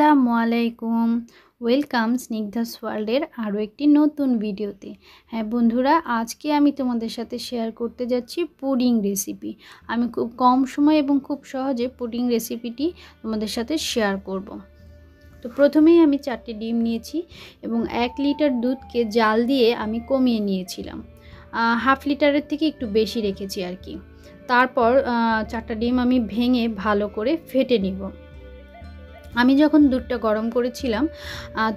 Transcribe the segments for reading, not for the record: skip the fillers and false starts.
আসসালামু আলাইকুম। ওয়েলকাম স্নিগ্ধাস ওয়ার্ল্ডের আরও একটি নতুন ভিডিওতে। হ্যাঁ বন্ধুরা, আজকে আমি তোমাদের সাথে শেয়ার করতে যাচ্ছি পুডিং রেসিপি। আমি খুব কম সময় এবং খুব সহজে পুডিং রেসিপিটি তোমাদের সাথে শেয়ার করব। তো প্রথমেই আমি 4টি ডিম নিয়েছি এবং 1 লিটার দুধকে জাল দিয়ে আমি কমিয়ে নিয়েছিলাম। হাফ লিটারের থেকে একটু বেশি রেখেছি আর কি। তারপর 4টা ডিম আমি ভেঙে ভালো করে ফেটে নিব। আমি যখন দুধটা গরম করেছিলাম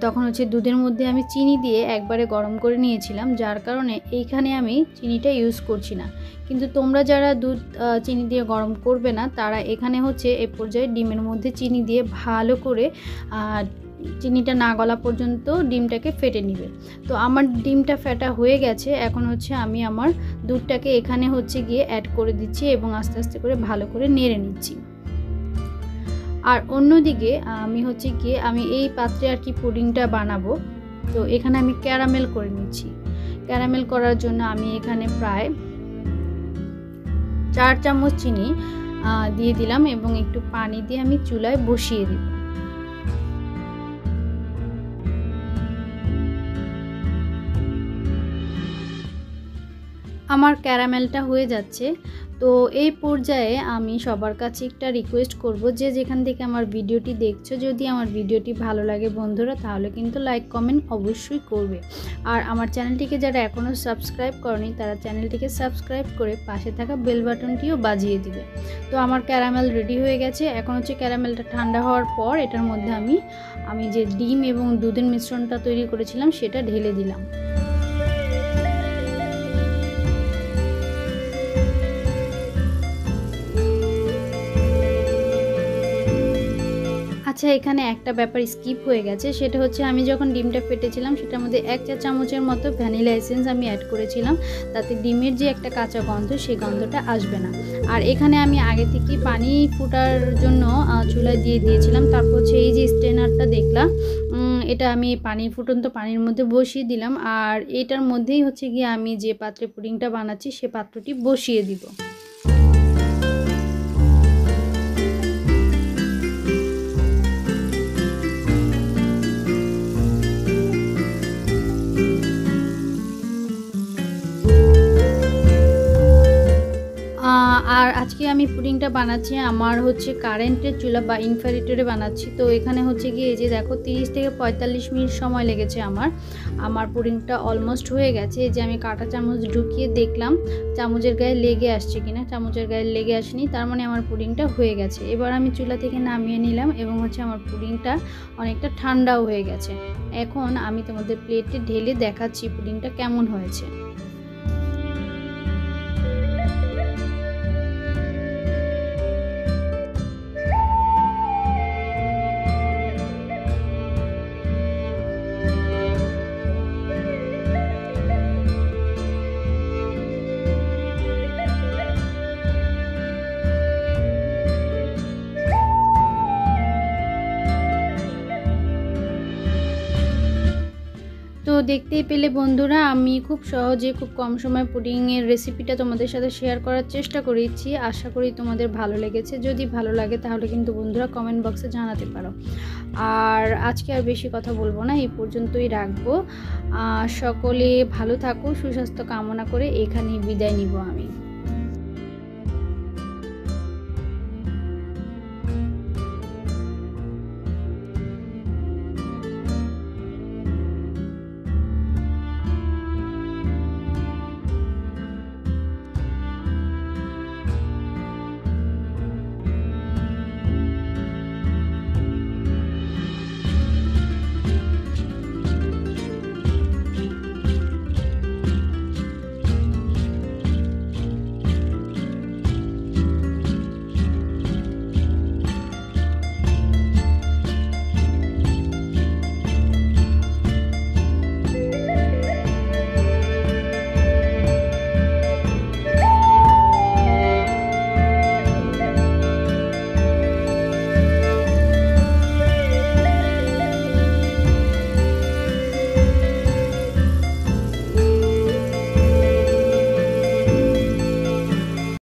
তখন দুধের মধ্যে আমি চিনি দিয়ে একবারে গরম করে নিয়েছিলাম, যার কারণে এইখানে আমি চিনিটা ইউজ করছি না। কিন্তু তোমরা যারা দুধ চিনি দিয়ে গরম করবে না, তারা এখানে এ পর্যায়ে ডিমের মধ্যে চিনি দিয়ে ভালো করে চিনিটা না গলা পর্যন্ত ডিমটাকে ফেটে নেবে। তো আমার ডিমটা ফেটা হয়ে গেছে। এখন আমি আমার দুধটাকে এখানে গিয়ে অ্যাড করে দিচ্ছি এবং আস্তে আস্তে করে ভালো করে নেড়ে নিচ্ছি। আর অন্যদিকে আমি এই পাত্রে আর কি পুডিংটা বানাবো। তো এখানে আমি ক্যারামেল করে নিচ্ছি। ক্যারামেল করার জন্য আমি এখানে প্রায় 4 চামচ চিনি দিয়ে দিলাম এবং একটু পানি দিয়ে আমি চুলায় বসিয়ে দিব। আমার ক্যারামেলটা হয়ে যাচ্ছে। তো এই পর্যায়ে আমি সবার কাছে একটা রিকোয়েস্ট করব, যে যেখান থেকে আমার ভিডিওটি দেখছো, যদি আমার ভিডিওটি ভালো লাগে বন্ধুরা, তাহলে কিন্তু লাইক কমেন্ট অবশ্যই করবে। আর আমার চ্যানেলটিকে যারা এখনও সাবস্ক্রাইব করেনি, তারা চ্যানেলটিকে সাবস্ক্রাইব করে পাশে থাকা বেল বাটনটিও বাজিয়ে দিবে। তো আমার ক্যারামেল রেডি হয়ে গেছে। এখন ক্যারামেলটা ঠান্ডা হওয়ার পর এটার মধ্যে আমি যে ডিম এবং দুধের মিশ্রণটা তৈরি করেছিলাম সেটা ঢেলে দিলাম। আচ্ছা, এখানে একটা ব্যাপার স্কিপ হয়ে গেছে, সেটা আমি যখন ডিমটা ফেটেছিলাম সেটার মধ্যে 1 চা চামচের মতো ভ্যানিলা এসেন্স আমি অ্যাড করেছিলাম, তাতে ডিমের যে একটা কাঁচা গন্ধ সেই গন্ধটা আসবে না। আর এখানে আমি আগে থেকেই পানি ফোটার জন্য চুলায় দিয়ে দিয়েছিলাম। তারপর এই যে স্ট্রেনারটা দেখলাম, এটা আমি ফুটন্ত পানির মধ্যে বসিয়ে দিলাম। আর এটার মধ্যেই গিয়ে আমি যে পাত্রে পুডিংটা বানাচ্ছি সে পাত্রটি বসিয়ে দিব। আর আজকে আমি পুডিংটা বানাচ্ছি আমার কারেন্টের চুলা বা ইনফ্রারেডে বানাচ্ছি। তো এখানে গিয়ে এই যে দেখো 30 থেকে 45 মিনিট সময় লেগেছে আমার পুডিংটা অলমোস্ট হয়ে গেছে। এই যে আমি কাঁটা চামচ ঢুকিয়ে দেখলাম চামচের গায়ে লেগে আসছে কিনা। চামচের গায়ে লেগে আসেনি, তার মানে আমার পুডিংটা হয়ে গেছে। এবার আমি চুলা থেকে নামিয়ে নিলাম এবং আমার পুডিংটা অনেকটা ঠান্ডাও হয়ে গেছে। এখন আমি তোমাদের প্লেটে ঢেলে দেখাচ্ছি পুডিংটা কেমন হয়েছে। তো দেখতেই পেলে বন্ধুরা, আমি খুব সহজে খুব কম সময় পুডিংয়ের রেসিপিটা তোমাদের সাথে শেয়ার করার চেষ্টা করেছি। আশা করি তোমাদের ভালো লেগেছে। যদি ভালো লাগে তাহলে কিন্তু বন্ধুরা কমেন্ট বক্সে জানাতে পারো। আর আজকে আর বেশি কথা বলবো না, এই পর্যন্তই রাখবো। সকলে ভালো থাকো, সুস্বাস্থ্য কামনা করে এখানেই বিদায় নিব আমি।